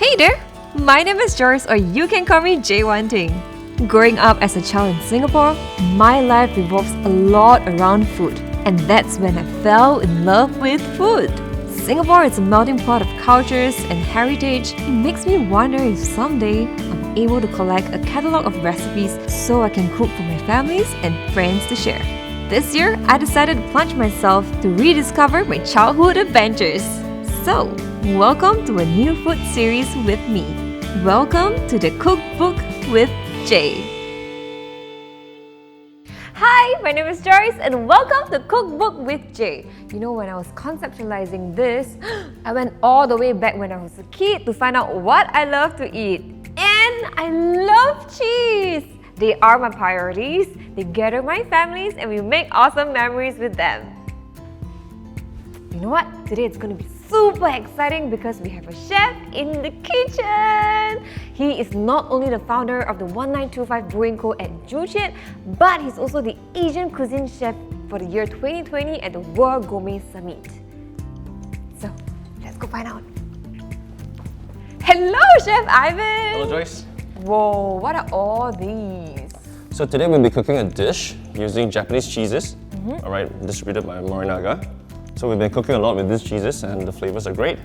Hey there! My name is Joyce, or you can call me Jay Wanting. Growing up as a child in Singapore, my life revolves a lot around food, and that's when I fell in love with food. Singapore is a melting pot of cultures and heritage. It makes me wonder if someday I'm able to collect a catalogue of recipes so I can cook for my families and friends to share. This year, I decided to plunge myself to rediscover my childhood adventures. So, welcome to a new food series with me. Welcome to the Cookbook with Jay. Hi, my name is Joyce and welcome to Cookbook with Jay. You know, when I was conceptualizing this, I went all the way back when I was a kid to find out what I love to eat. And I love cheese! They are my priorities, they gather my families, and we make awesome memories with them. You know what? Today it's going to be super exciting because we have a chef in the kitchen. He is not only the founder of the 1925 Brewing Co. at Juchet, but he's also the Asian cuisine chef for the year 2020 at the World Gourmet Summit. So, let's go find out. Hello, Chef Ivan! Hello, Joyce. Whoa, what are all these? So today we'll be cooking a dish using Japanese cheeses, alright, distributed by Morinaga. So we've been cooking a lot with these cheeses and the flavors are great.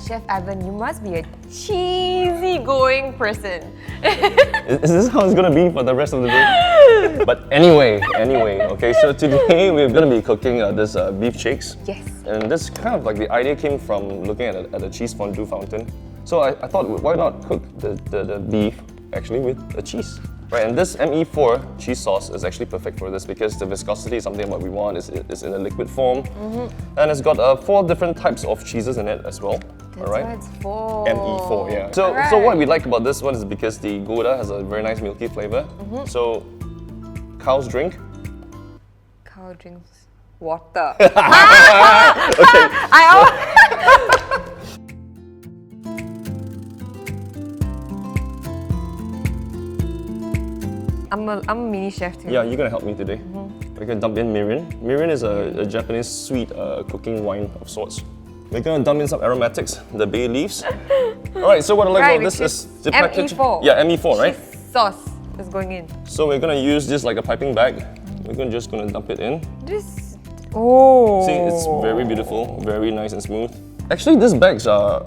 Chef Ivan, you must be a cheesy going person. Is this how it's gonna be for the rest of the day? But anyway, okay, so today we're gonna be cooking this beef shakes. Yes. And this kind of like the idea came from looking at a cheese fondue fountain. So I thought, why not cook the beef actually with a cheese? Right, and this ME4 cheese sauce is actually perfect for this because the viscosity is something what we want. It's in a liquid form. And it's got 4 different types of cheeses in it as well. That's alright? why it's 4. ME4, yeah. So what we like about this one is because the Gouda has a very nice milky flavor. So cows drink. Cow drinks water. Okay. I'm a mini chef too. Yeah, you're gonna help me today. We're gonna dump in mirin. Mirin is a Japanese sweet cooking wine of sorts. We're gonna dump in some aromatics, the bay leaves. Alright, so what I like about this is the package. ME4. Yeah, ME4, right? Cheese sauce is going in. So we're gonna use this like a piping bag. We're just gonna dump it in. This. Oh. See, it's very beautiful, very nice and smooth. Actually, these bags are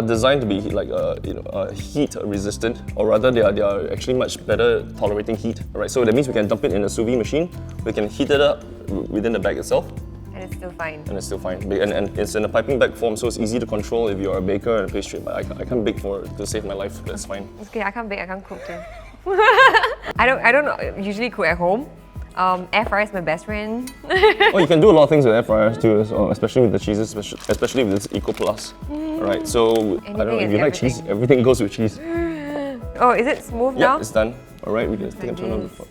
designed to be like heat resistant, or rather they are actually much better tolerating heat. Right, so that means we can dump it in a sous vide machine. We can heat it up within the bag itself. And it's still fine. And it's still fine. And it's in a piping bag form, so it's easy to control if you're a baker and a pastry. But I can't bake to save my life. That's fine. It's okay. I can't bake. I can't cook too. I don't usually cook at home. Air fryer is my best friend. Oh, you can do a lot of things with air fryers too, especially with the cheeses, especially with this Eco Plus. Alright, so I don't know, if you like cheese, everything goes with cheese. Oh, is it smooth now? Yeah, it's done. Alright, we can take a turn on before.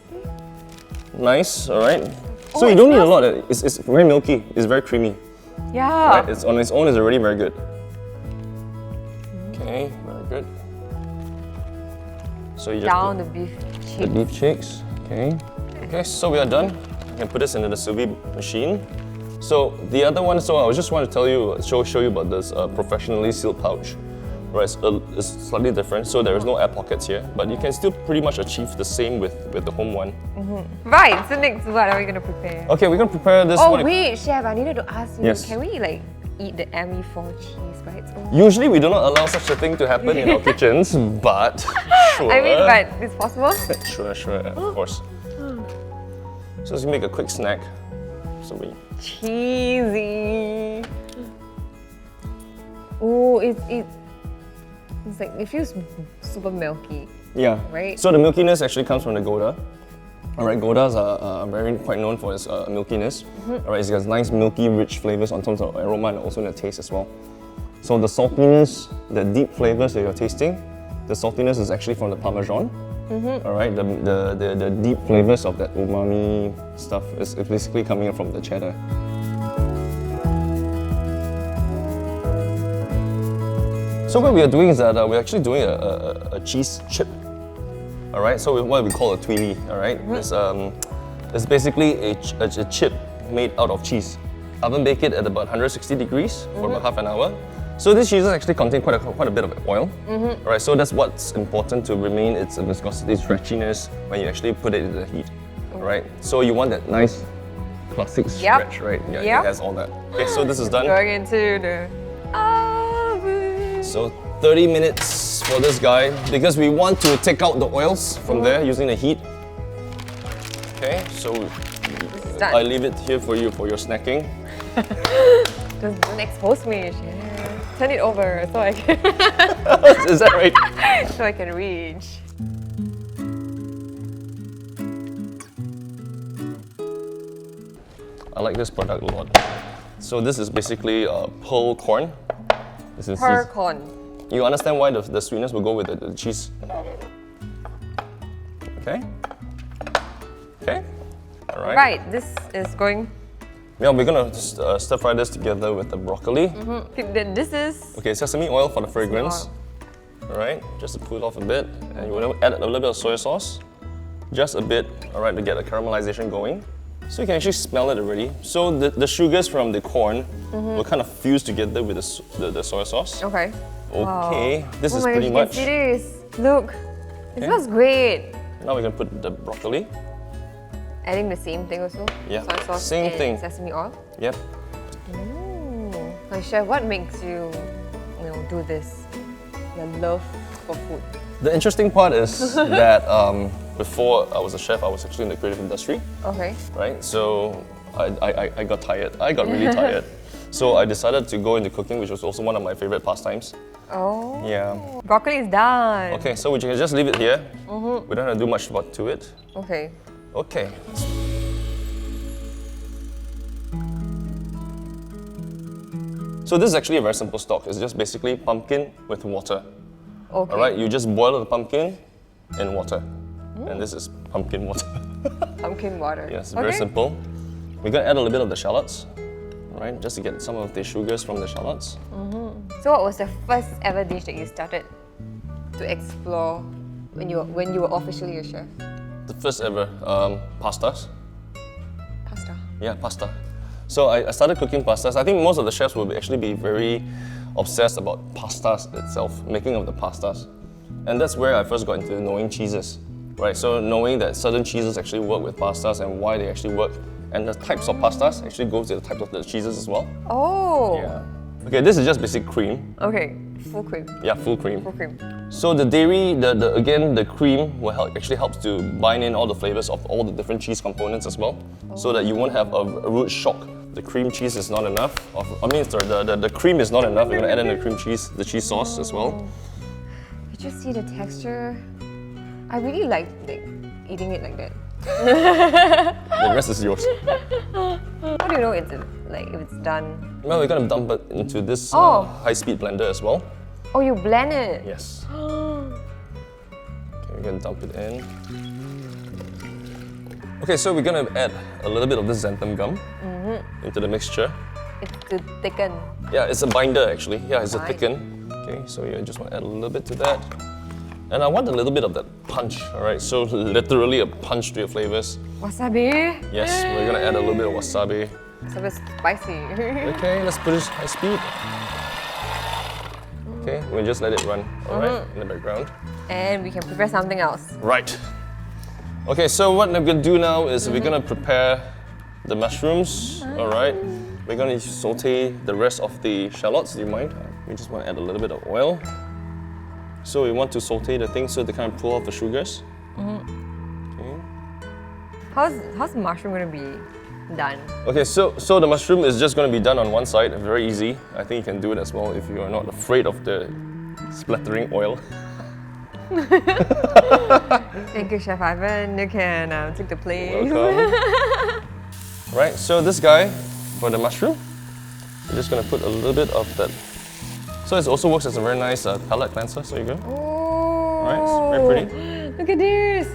Nice, alright. Oh, So you don't need a lot, it's very milky, it's very creamy. Yeah. Right? It's on its own, it's already very good. Okay, very good. So you just Down put the beef the cheeks. beef shakes, okay. Okay, so we are done. You can put this into the sous vide machine. So the other one, so I just want to tell you, show you about this professionally sealed pouch. Right, it's slightly different, so there is no air pockets here, but you can still pretty much achieve the same with the home one. Right, so next what are we going to prepare? Okay, we're gonna prepare this Oh one. wait, Chef, I needed to ask you, Yes. can we like eat the ME4 cheese by its own? Usually we do not allow such a thing to happen in our kitchens, but sure. I mean, but it's possible? Sure, of course. So let's make a quick snack. So we Cheesy. Oh, it's like, it feels super milky. yeah. Right. So the milkiness actually comes from the Gouda. Alright, Goudas are very quite known for its milkiness. Alright, it has nice milky, rich flavors on terms of aroma and also in the taste as well. So the saltiness, the deep flavors that you're tasting, the saltiness is actually from the Parmesan. Alright, the deep flavors of that umami stuff is basically coming from the cheddar. So what we are doing is that we're actually doing a cheese chip. Alright, so what we call a tuile, alright? It's basically a chip made out of cheese. Oven bake it at about 160 degrees for about half an hour. So these cheeses actually contain quite a bit of oil. Right, so that's what's important to remain its viscosity, stretchiness when you actually put it in the heat. Right, so you want that nice classic stretch, right? Yeah, it has all that. Okay, so this is done. Going into the oven. So 30 minutes for this guy because we want to take out the oils from there using the heat. Okay, so done. I leave it here for you for your snacking. Don't expose me. Turn it over so I can Is that right? so I can reach. I like this product a lot. So this is basically pearl corn. This is Pearl corn. You understand why the sweetness will go with the cheese? Okay. Okay. All right. Right, this is going. Yeah, we're gonna stir fry this together with the broccoli. This is. Okay, sesame oil for the fragrance. All right, just to cool it off a bit, and you want to add a little bit of soy sauce, just a bit. All right, to get the caramelization going. So you can actually smell it already. So the sugars from the corn will kind of fuse together with the soy sauce. Okay. Okay, Wow. this is my pretty gosh, much. you can see this. Look, it smells great. Now we're gonna put the broccoli. Adding the same thing also. Yeah, Soy sauce same and thing. sesame oil. Yep. Ooh. My chef, what makes you, do this? Your love for food. The interesting part is that before I was a chef, I was actually in the creative industry, Okay. right? So I got tired. I got really tired. So I decided to go into cooking, which was also one of my favorite pastimes. Oh. Yeah. Broccoli is done. Okay, so we can just leave it here. We don't have to do much work to it. Okay. Okay. So this is actually a very simple stock. It's just basically pumpkin with water. Okay. All right, you just boil the pumpkin in water. And this is pumpkin water. Pumpkin water. Yes, very simple. We're gonna add a little bit of the shallots, all right, just to get some of the sugars from the shallots. So what was the first ever dish that you started to explore when you were officially a chef? The first ever pastas. Pasta. Yeah, pasta. So I started cooking pastas. I think most of the chefs will actually be very obsessed about pastas itself, making of the pastas. And that's where I first got into knowing cheeses, right? So knowing that certain cheeses actually work with pastas and why they actually work. And the types of pastas actually goes to the types of the cheeses as well. Oh. Yeah. Okay, this is just basic cream. Okay. Full cream. Yeah, full cream. Full cream. So the dairy, the cream will actually helps to bind in all the flavors of all the different cheese components as well, so that you won't have a root shock. The cream cheese is not enough. The cream is not enough. We're gonna add in the cream cheese, the cheese sauce as well. Did you see the texture? I really like eating it like that. The rest is yours. How do you know if it's done? Well, we're gonna dump it into this high-speed blender as well. Oh, you blend it. Yes. Okay, we're gonna dump it in. Okay, so we're gonna add a little bit of this xanthan gum into the mixture. It's to thicken. Yeah, it's a binder actually. Yeah, it's a thicken. Okay, so you just want to add a little bit to that. And I want a little bit of that punch, alright? So literally a punch to your flavors. Wasabi. Yes, we're gonna add a little bit of wasabi. Wasabi is spicy. Okay, let's put this high speed. Okay, we'll just let it run, alright, in the background. And we can prepare something else. Right. Okay, so what I'm gonna do now is we're gonna prepare the mushrooms, alright? We're gonna saute the rest of the shallots, do you mind? We just want to add a little bit of oil. So we want to saute the thing so they kind of pull off the sugars. Okay. How's the mushroom gonna be done? Okay, so the mushroom is just going to be done on one side, very easy. I think you can do it as well if you are not afraid of the splattering oil. Thank you, Chef Ivan. You can take the plate. Welcome. Right, so this guy, for the mushroom, we're just going to put a little bit of that. So it also works as a very nice palate cleanser, so you go. Oh, Alright, it's very pretty. Look at this.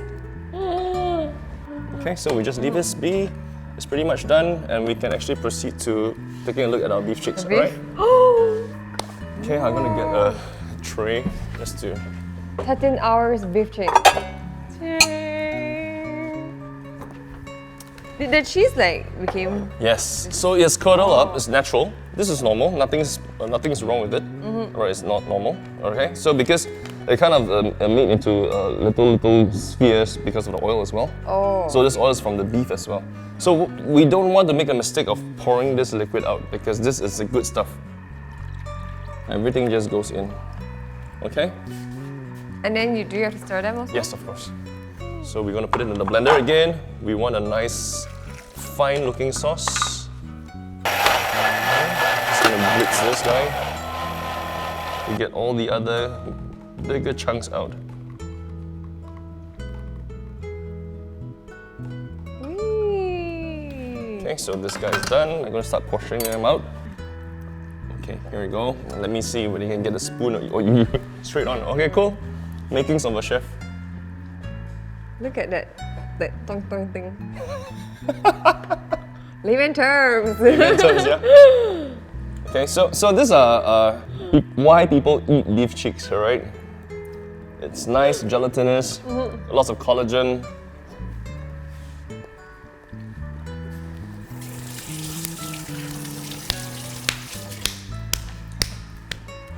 Okay, so we just leave this be. It's pretty much done, and we can actually proceed to taking a look at our beef chicks, alright? Okay, I'm gonna get a tray just to... 13 hours beef chick. Did the cheese like became... Yes. So it's curdled up. It's natural. This is normal. Nothing's wrong with it. Right? It's not normal. Okay. So because it kind of made into little spheres because of the oil as well. Oh. So this oil is from the beef as well. So we don't want to make a mistake of pouring this liquid out because this is the good stuff. Everything just goes in. Okay? And then do you have to stir them also? Yes, of course. So we're going to put it in the blender again. We want a nice, fine-looking sauce. Just going to blitz this guy. We get all the other bigger chunks out. Whee! Okay, so this guy's done. I'm going to start portioning them out. Okay, here we go. Let me see whether you can get a spoon or you straight on. Okay, cool. Makings of a chef. Look at that tong tong thing. Layman terms. In terms, yeah. Okay, so these are why people eat beef cheeks, alright? It's nice, gelatinous, lots of collagen.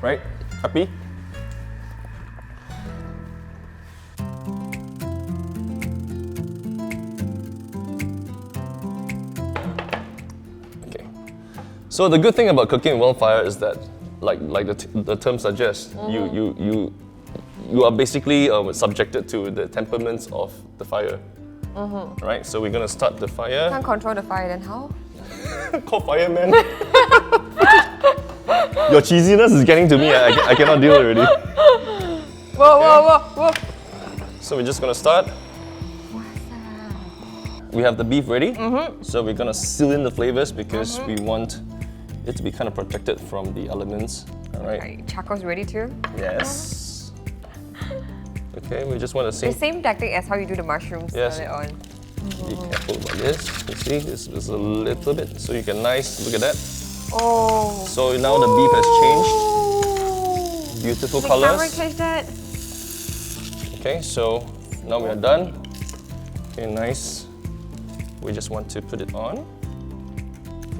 Right? Happy? Okay. So the good thing about cooking in wildfire is that, like the term suggests, you are basically subjected to the temperaments of the fire. Right? So we're gonna start the fire. Can't control the fire, then how? Call fireman. Your cheesiness is getting to me. I cannot deal already. Whoa. So we're just gonna start. We have the beef ready. So we're gonna seal in the flavors because we want it to be kind of protected from the elements. Alright. Right, charcoal's ready too? Yes. Okay, we just want to The see. same tactic as how you do the mushrooms Yes. earlier on. Be careful about this. You see, this is a little bit. So you can look at that. Oh. So now the beef has changed. Beautiful The camera colors. catch that? Okay, so now we are done. Okay, nice. We just want to put it on.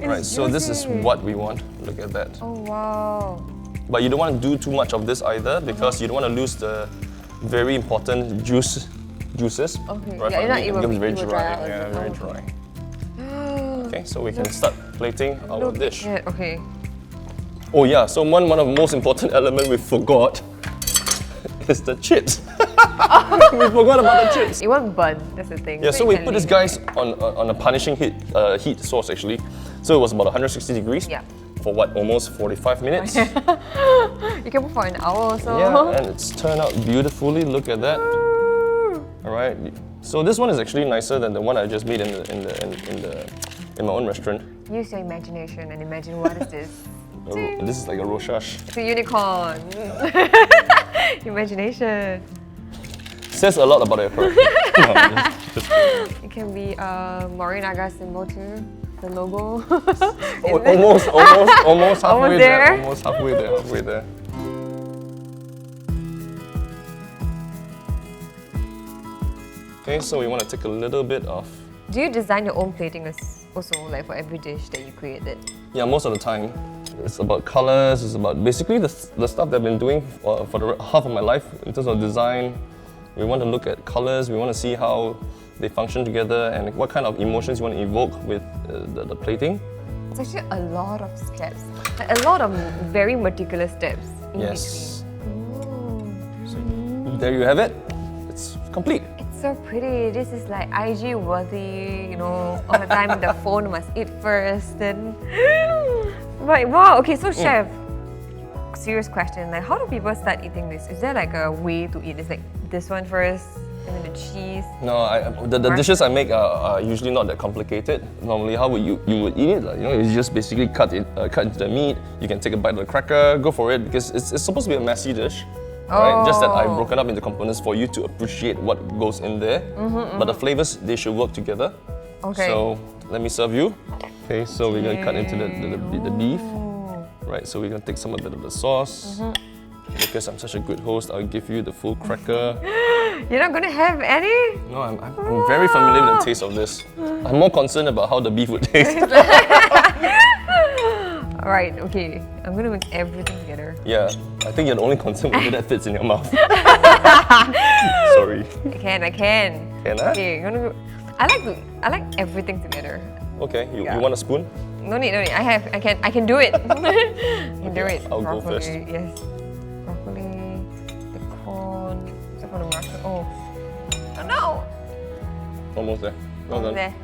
Right, so this is juicy. what we want. Look at that. Oh wow. But you don't want to do too much of this either because you don't want to lose the very important juices. Okay, Right, yeah, if not, it will becomes be- very it will dry. dry out. Yeah, very Okay. dry. Okay, so we can start plating our Look dish. at- okay. Oh yeah, so one of the most important elements we forgot is the chips. We forgot about the chips. It won't burn, that's the thing. Yeah, so you we can put this leave guys on a punishing heat source actually. So it was about 160 degrees. Yeah. For what, almost 45 minutes? it. You can put for an hour or so. Yeah, and it's turned out beautifully. Look at that. All right. So this one is actually nicer than the one I just made in my own restaurant. Use your imagination and imagine what is this. This is like a roshash. It's a unicorn. Imagination. Says a lot about it. No, just kidding. It can be a Morinaga symbol too. The logo. Almost halfway there? Almost halfway there. Okay, so we want to take a little bit of. Do you design your own plating also, like for every dish that you created? Yeah, most of the time. It's about colors, it's about basically the stuff that I've been doing for half of my life in terms of design. We want to look at colors, we want to see how they function together and what kind of emotions you want to evoke with the plating. It's actually a lot of steps. Like a lot of very meticulous steps in Yes. between. So there you have it. It's complete. It's so pretty. This is like IG worthy, you know, all the time the phone must eat first, then. But wow, okay, so chef, serious question, like how do people start eating this? Is there like a way to eat? Is like this one first, and then the cheese? No, the dishes I make are usually not that complicated. Normally, how would you would eat it? Like, you know, you just basically cut into the meat. You can take a bite of the cracker, go for it because it's supposed to be a messy dish. Right? Just that I've broken up into components for you to appreciate what goes in there. But the flavors, they should work together. Okay. So let me serve you. Okay, so we're gonna cut into the beef. Right, so we're gonna take some of the sauce. Because I'm such a good host, I'll give you the full cracker. You're not gonna have any? No, I'm very familiar with the taste of this. I'm more concerned about how the beef would taste. Alright, okay. I'm gonna mix everything together. Yeah, I think you're the only concerned whether that fits in your mouth. Sorry. I can. Can I? Okay, I'm gonna go. I like everything together. Okay, you want a spoon? No need. I can do it. I can do it. I'll go Broccoli, first. yes. Broccoli, the corn, except for the mushroom. Oh no! Almost there. Well done. There.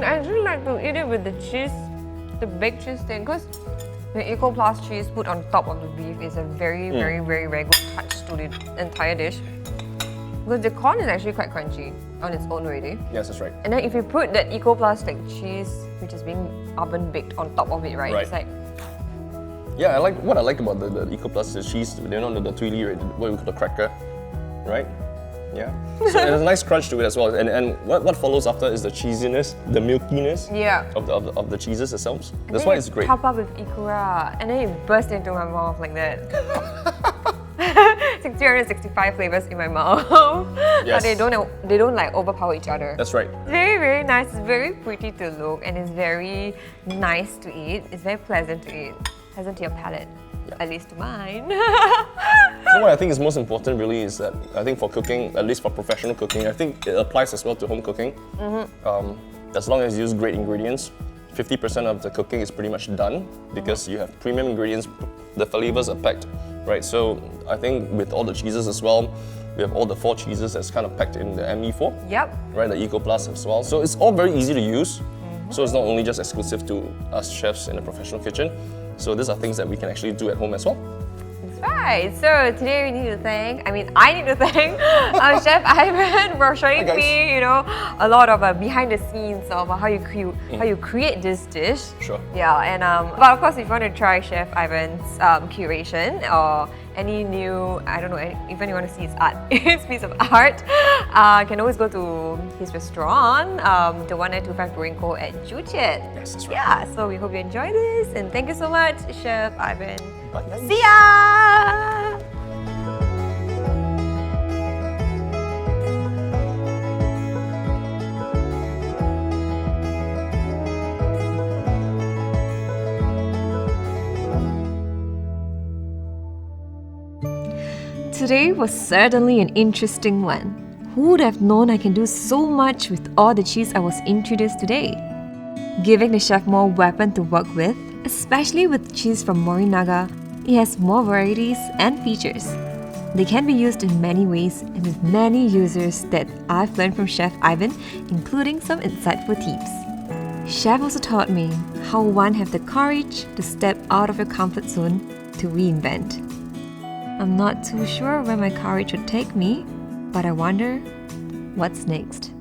I really like to eat it with the cheese, the baked cheese thing, because the Eco Plus cheese put on top of the beef is a very good touch to the entire dish. Because the corn is actually quite crunchy on its own already. Yes, that's right. And then if you put that Eco Plus like cheese, which is being oven baked on top of it, right? It's like, yeah, what I like about the Eco Plus is the cheese, you know, the twirly, right? What we call the cracker, right? Yeah. So there's a nice crunch to it as well. And what follows after is the cheesiness, the milkiness of the cheeses themselves. That's why it's great. Top up with ikura, and then it bursts into my mouth like that. It's like 365 flavors in my mouth. Yes. But they don't like overpower each other. That's right. It's very nice. It's very pretty to look, and it's very nice to eat. It's very pleasant to eat. Pleasant to your palate. At least to mine. So what I think is most important really is that I think for cooking, at least for professional cooking, I think it applies as well to home cooking. As long as you use great ingredients, 50% of the cooking is pretty much done because you have premium ingredients, the flavors are packed, right? So I think with all the cheeses as well, we have all the 4 cheeses that's kind of packed in the ME4. Yep. Right, the Eco Plus as well. So it's all very easy to use. So it's not only just exclusive to us chefs in the professional kitchen. So these are things that we can actually do at home as well. That's right. So today I need to thank Chef Ivan for showing me, a lot of behind the scenes of how you create this dish. Sure. Yeah, and but of course, if you want to try Chef Ivan's curation or any new, I don't know, even you want to see his art, his piece of art, you can always go to his restaurant, the 1925 Brewing Co. at Juchet. Yes, that's right. Yeah, so we hope you enjoy this, and thank you so much, Chef Ivan. Bye. See ya! Today was certainly an interesting one. Who would have known I can do so much with all the cheese I was introduced today? Giving the chef more weapon to work with, especially with cheese from Morinaga, it has more varieties and features. They can be used in many ways and with many users that I've learned from Chef Ivan, including some insightful tips. Chef also taught me how one have the courage to step out of your comfort zone to reinvent. I'm not too sure where my courage would take me, but I wonder what's next.